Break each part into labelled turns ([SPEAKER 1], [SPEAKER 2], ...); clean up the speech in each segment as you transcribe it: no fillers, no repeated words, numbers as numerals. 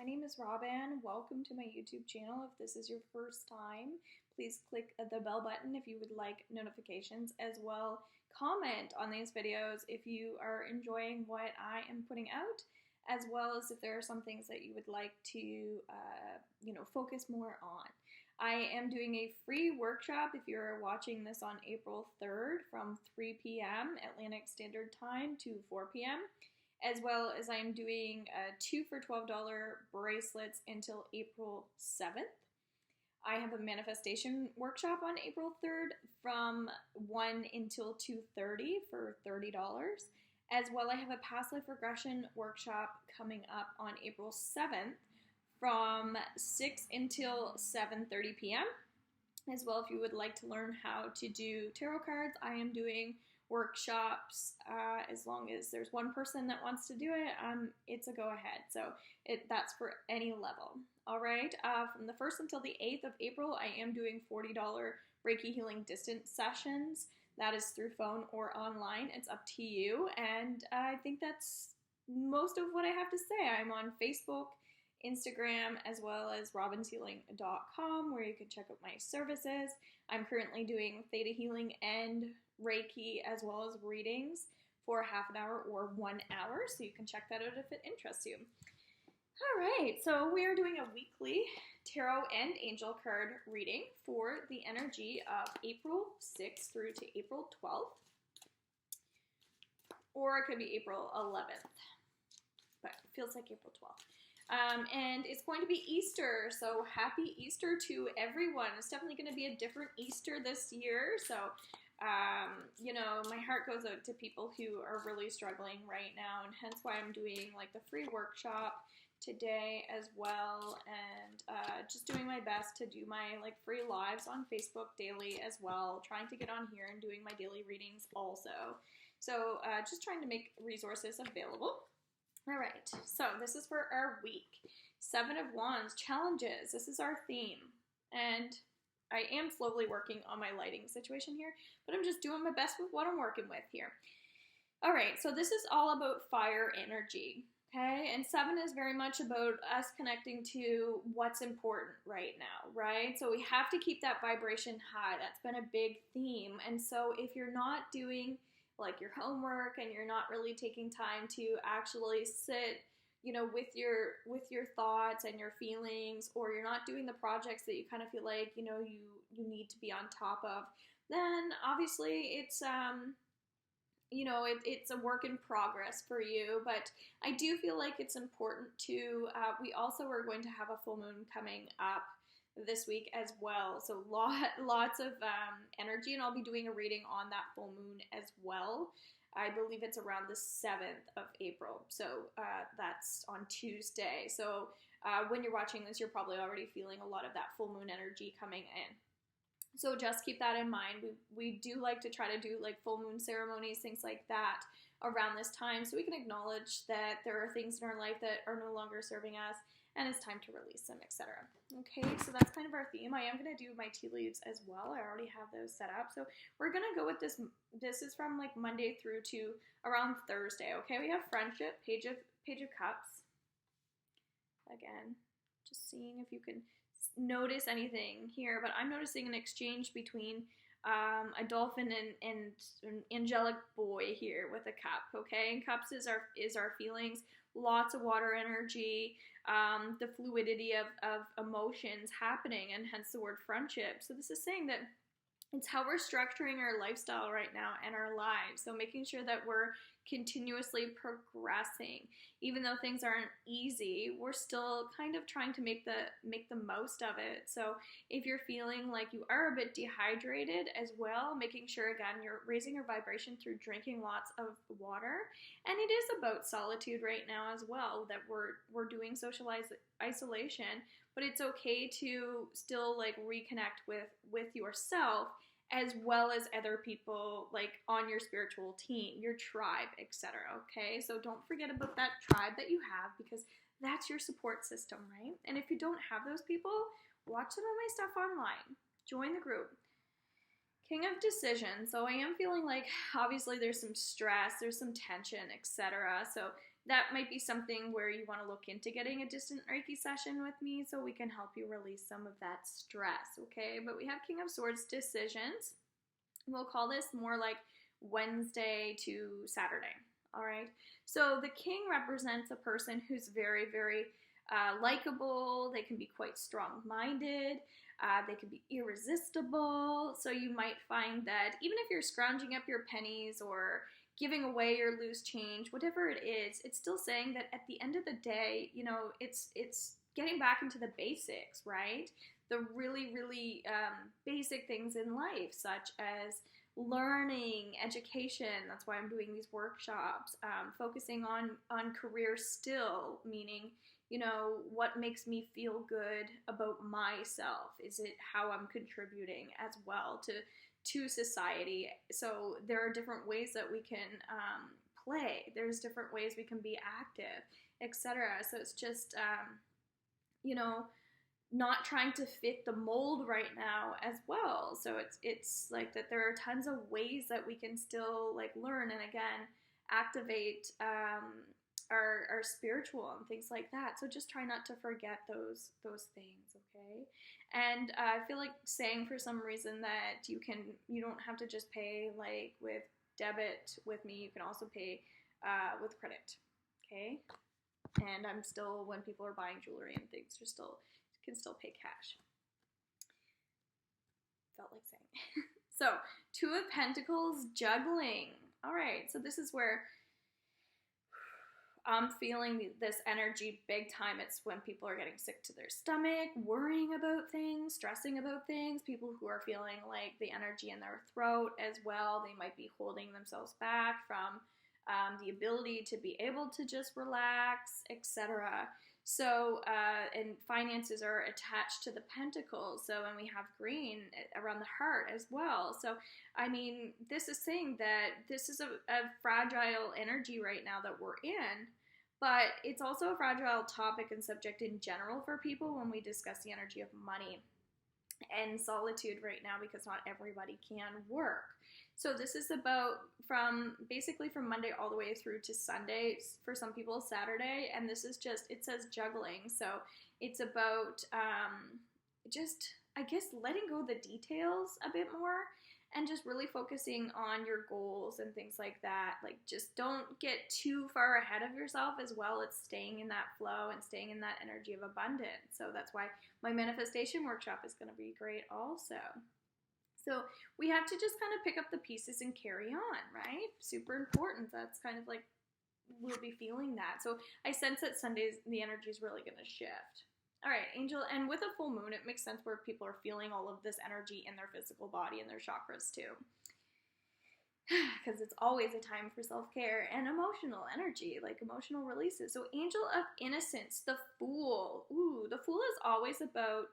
[SPEAKER 1] My name is Robin. Welcome to my YouTube channel. If this is your first time, please click the bell button if you would like notifications, as well comment on these videos if you are enjoying what I am putting out, as well as if there are some things that you would like to focus more on. I am doing a free workshop if you're watching this on April 3rd from 3 p.m. Atlantic Standard Time to 4 p.m. as well as I'm doing 2 for $12 bracelets until April 7th. I have a manifestation workshop on April 3rd from 1 until 2:30 for $30. As well, I have a past life regression workshop coming up on April 7th from 6 until 7:30 p.m. As well, if you would like to learn how to do tarot cards, I am doing workshops as long as there's one person that wants to do it. It's a go ahead, so that's for any level. All right, from the 1st until the 8th of April, I am doing $40 Reiki healing distance sessions. That is through phone or online. It's up to you, and I think that's most of what I have to say. I'm on Facebook, Instagram, as well as robinshealing.com, where you can check out my services. I'm currently doing theta healing and Reiki, as well as readings for half an hour or 1 hour, so you can check that out if it interests you. All right, so we are doing a weekly tarot and angel card reading for the energy of April 6th through to April 12th, or it could be April 11th, but it feels like April 12th. And it's going to be Easter, so happy Easter to everyone. It's definitely going to be a different Easter this year, so my heart goes out to people who are really struggling right now, and hence why I'm doing like the free workshop today as well, and just doing my best to do my like free lives on Facebook daily as well, trying to get on here and doing my daily readings also. So just trying to make resources available. All right, so this is for our week. 7 of Wands, challenges. This is our theme, and I am slowly working on my lighting situation here, but I'm just doing my best with what I'm working with here. All right, so this is all about fire energy, okay? And 7 is very much about us connecting to what's important right now, right? So we have to keep that vibration high. That's been a big theme. And so if you're not doing like your homework and you're not really taking time to actually sit with your thoughts and your feelings, or you're not doing the projects that you kind of feel like you need to be on top of, then obviously it's it's a work in progress for you. But I do feel like it's important to we also are going to have a full moon coming up this week as well, so lots of energy, and I'll be doing a reading on that full moon as well. I believe it's around the 7th of April, so that's on Tuesday. So when you're watching this, you're probably already feeling a lot of that full moon energy coming in. So just keep that in mind. We do like to try to do like full moon ceremonies, things like that around this time, so we can acknowledge that there are things in our life that are no longer serving us, and it's time to release them, etc. Okay, so that's kind of our theme. I am going to do my tea leaves as well. I already have those set up. So we're going to go with this. This is from like Monday through to around Thursday. Okay, we have friendship, page of cups. Again, just seeing if you can notice anything here, but I'm noticing an exchange between a dolphin and an angelic boy here with a cup. Okay, and cups is our feelings, lots of water energy, the fluidity of emotions happening, and hence the word friendship. So this is saying that it's how we're structuring our lifestyle right now and our lives. So making sure that we're continuously progressing. Even though things aren't easy, we're still kind of trying to make the most of it. So if you're feeling like you are a bit dehydrated as well, making sure again you're raising your vibration through drinking lots of water. And it is about solitude right now as well, that we're doing social isolation, but it's okay to still like reconnect with yourself as well as other people like on your spiritual team, your tribe, etc. Okay, so don't forget about that tribe that you have, because that's your support system, right? And if you don't have those people, watch some of my stuff online, join the group. King of Decision. So I am feeling like obviously there's some stress, there's some tension, etc. So that might be something where you want to look into getting a distant Reiki session with me so we can help you release some of that stress, okay? But we have King of Swords decisions. We'll call this more like Wednesday to Saturday, all right? So the king represents a person who's very, very likable. They can be quite strong-minded. They can be irresistible. So you might find that even if you're scrounging up your pennies or giving away your loose change, whatever it is, it's still saying that at the end of the day, you know, it's getting back into the basics, right? The really, really basic things in life, such as learning, education. That's why I'm doing these workshops. Focusing on career still, meaning, you know, what makes me feel good about myself? Is it how I'm contributing as well to society? So there are different ways that we can play. There's different ways we can be active, etc. So it's just, you know, not trying to fit the mold right now as well. So it's like that there are tons of ways that we can still like learn and again activate our spiritual and things like that. So just try not to forget those things, okay? And I feel like saying for some reason that you don't have to just pay like with debit with me. You can also pay with credit, okay? And I'm still, when people are buying jewelry and things, can still pay cash. Felt like saying. So, Two of Pentacles, juggling. All right, so this is where I'm feeling this energy big time. It's when people are getting sick to their stomach, worrying about things, stressing about things, people who are feeling like the energy in their throat as well. They might be holding themselves back from the ability to be able to just relax, etc. So, and finances are attached to the pentacles. So, and we have green around the heart as well. So, I mean, this is saying that this is a fragile energy right now that we're in, but it's also a fragile topic and subject in general for people when we discuss the energy of money and solitude right now, because not everybody can work. So this is about basically from Monday all the way through to Sunday, for some people Saturday, and this is just, it says juggling, so it's about just, I guess, letting go of the details a bit more and just really focusing on your goals and things like that. Like, just don't get too far ahead of yourself as well. It's staying in that flow and staying in that energy of abundance. So that's why my manifestation workshop is going to be great also. So we have to just kind of pick up the pieces and carry on, right? Super important. That's kind of like, we'll be feeling that. So I sense that Sundays, the energy is really going to shift. All right, Angel, and with a full moon, it makes sense where people are feeling all of this energy in their physical body and their chakras too. Because it's always a time for self-care and emotional energy, like emotional releases. So Angel of Innocence, the Fool. Ooh, the Fool is always about,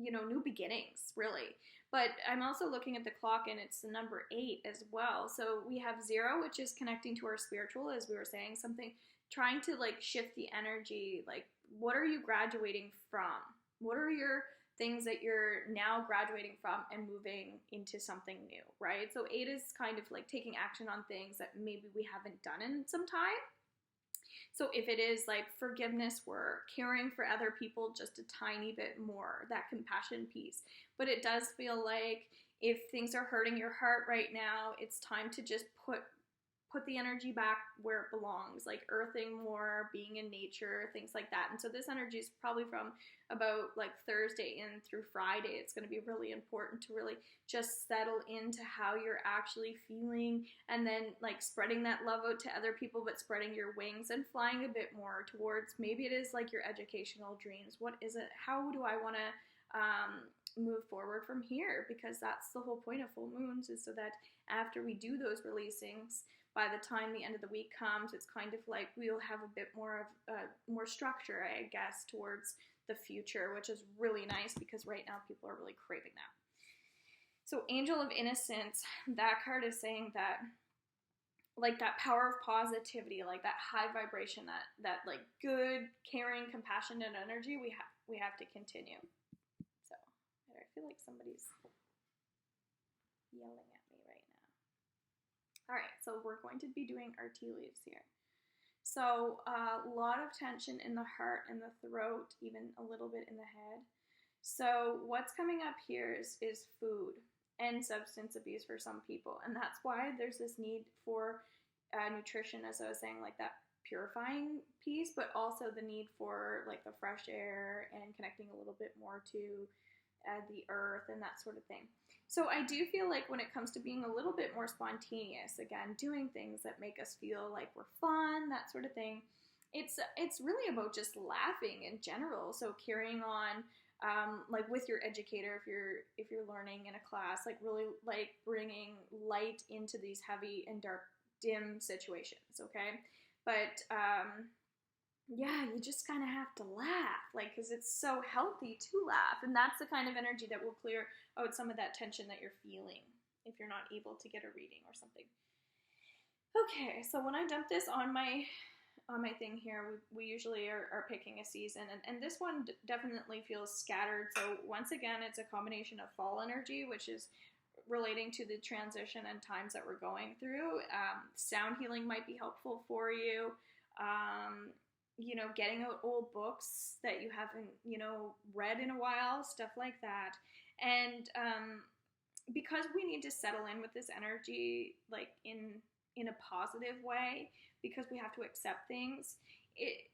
[SPEAKER 1] new beginnings, really. But I'm also looking at the clock, and it's the number 8 as well. So we have 0, which is connecting to our spiritual, as we were saying, something, trying to like shift the energy, like, what are you graduating from? What are your things that you're now graduating from and moving into something new, right? So 8 is kind of like taking action on things that maybe we haven't done in some time. So if it is like forgiveness work, caring for other people just a tiny bit more, that compassion piece. But it does feel like if things are hurting your heart right now, it's time to just put the energy back where it belongs, like earthing more, being in nature, things like that. And so this energy is probably from about like Thursday in through Friday. It's going to be really important to really just settle into how you're actually feeling, and then like spreading that love out to other people, but spreading your wings and flying a bit more towards, maybe it is like your educational dreams. What is it? How do I want to move forward from here? Because that's the whole point of full moons, is so that after we do those releasings, by the time the end of the week comes, it's kind of like we'll have a bit more of more structure, I guess, towards the future, which is really nice because right now people are really craving that. So Angel of Innocence, that card is saying that, like, that power of positivity, like that high vibration, that like good, caring, compassionate energy, we have to continue. So I feel like somebody's yelling at me right now. All right, so we're going to be doing our tea leaves here. So a lot of tension in the heart and the throat, even a little bit in the head. So what's coming up here is food and substance abuse for some people. And that's why there's this need for nutrition, as I was saying, like that purifying piece, but also the need for like the fresh air and connecting a little bit more to the earth and that sort of thing. So I do feel like when it comes to being a little bit more spontaneous, again, doing things that make us feel like we're fun, that sort of thing, it's really about just laughing in general. So carrying on, like with your educator, if you're learning in a class, like really like bringing light into these heavy and dark, dim situations. Okay, but yeah, you just kind of have to laugh, like, because it's so healthy to laugh. And that's the kind of energy that will clear out some of that tension that you're feeling if you're not able to get a reading or something. Okay, so when I dump this on my thing here, we usually are picking a season, and this one definitely feels scattered. So once again, it's a combination of fall energy, which is relating to the transition and times that we're going through. Sound healing might be helpful for you. You know, getting out old books that you haven't, you know, read in a while, stuff like that. And because we need to settle in with this energy, like in a positive way, because we have to accept things.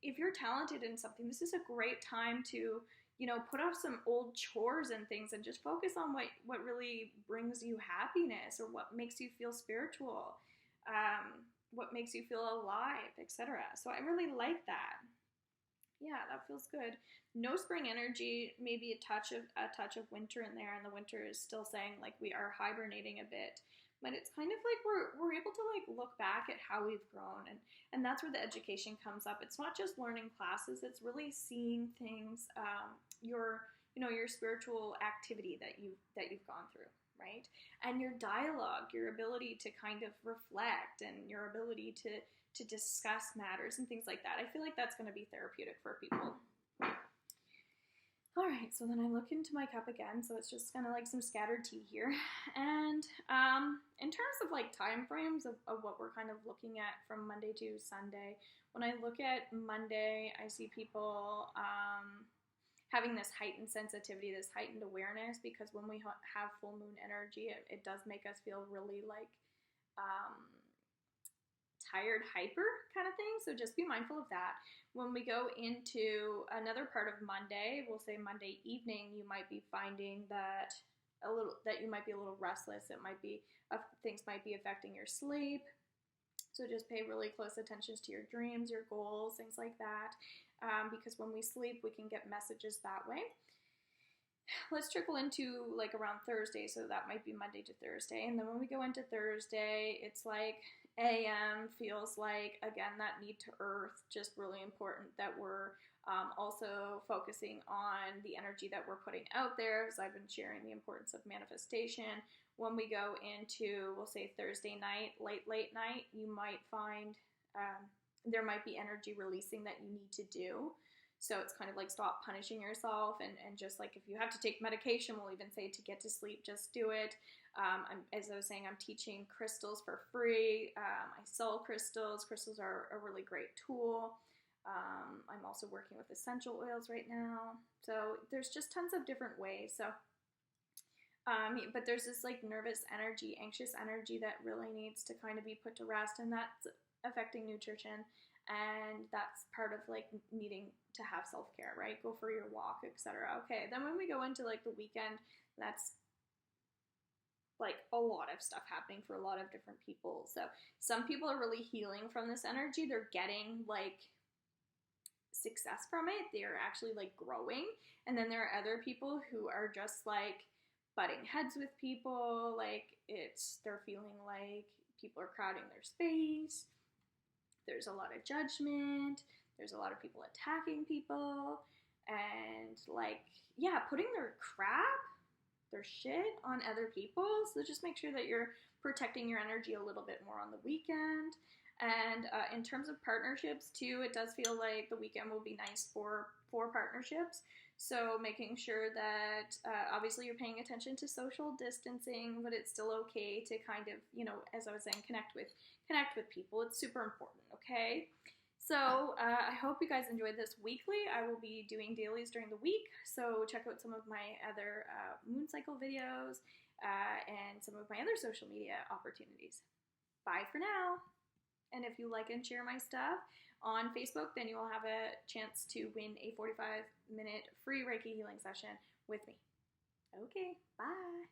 [SPEAKER 1] If you're talented in something, this is a great time to, you know, put off some old chores and things and just focus on what really brings you happiness, or what makes you feel spiritual. What makes you feel alive, etc. So I really like that. Yeah, that feels good. No spring energy, maybe a touch of winter in there, and the winter is still saying like we are hibernating a bit. But it's kind of like we're able to like look back at how we've grown, and that's where the education comes up. It's not just learning classes; it's really seeing things, your your spiritual activity that you've gone through, right? And your dialogue, your ability to kind of reflect, and your ability to discuss matters and things like that. I feel like that's going to be therapeutic for people. All right, so then I look into my cup again, so it's just kind of like some scattered tea here. And in terms of like time frames of what we're kind of looking at from Monday to Sunday, when I look at Monday, I see people having this heightened sensitivity, this heightened awareness, because when we have full moon energy, it does make us feel really like tired, hyper kind of thing. So just be mindful of that. When we go into another part of Monday, we'll say Monday evening, you might be finding that you might be a little restless. It might be things might be affecting your sleep. So just pay really close attention to your dreams, your goals, things like that. Because when we sleep, we can get messages that way. Let's trickle into like around Thursday, so that might be Monday to Thursday. And then when we go into Thursday, it's like AM feels like, again, that need to earth, just really important that we're also focusing on the energy that we're putting out there, as I've been sharing the importance of manifestation. When we go into, we'll say Thursday night, late night, you might find there might be energy releasing that you need to do. So it's kind of like stop punishing yourself, and just like if you have to take medication, we'll even say to get to sleep, just do it. As I was saying, I'm teaching crystals for free. I sell crystals. Crystals are a really great tool. I'm also working with essential oils right now. So there's just tons of different ways. So, but there's this like nervous energy, anxious energy that really needs to kind of be put to rest, and that's affecting nutrition. And that's part of like needing to have self-care, right? Go for your walk, etc. Okay, then when we go into like the weekend, that's like a lot of stuff happening for a lot of different people. So some people are really healing from this energy. They're getting like success from it. They're actually like growing. And then there are other people who are just like butting heads with people. Like they're feeling like people are crowding their space. There's a lot of judgment. There's a lot of people attacking people, and like, yeah, putting their crap, their shit on other people. So just make sure that you're protecting your energy a little bit more on the weekend. And in terms of partnerships too, it does feel like the weekend will be nice for partnerships. So making sure that obviously you're paying attention to social distancing, but it's still okay to kind of, as I was saying, connect with people. It's super important, okay? So I hope you guys enjoyed this weekly. I will be doing dailies during the week, so check out some of my other moon cycle videos and some of my other social media opportunities. Bye for now. And if you like and share my stuff on Facebook, then you will have a chance to win a 45-minute free Reiki healing session with me. Okay, bye.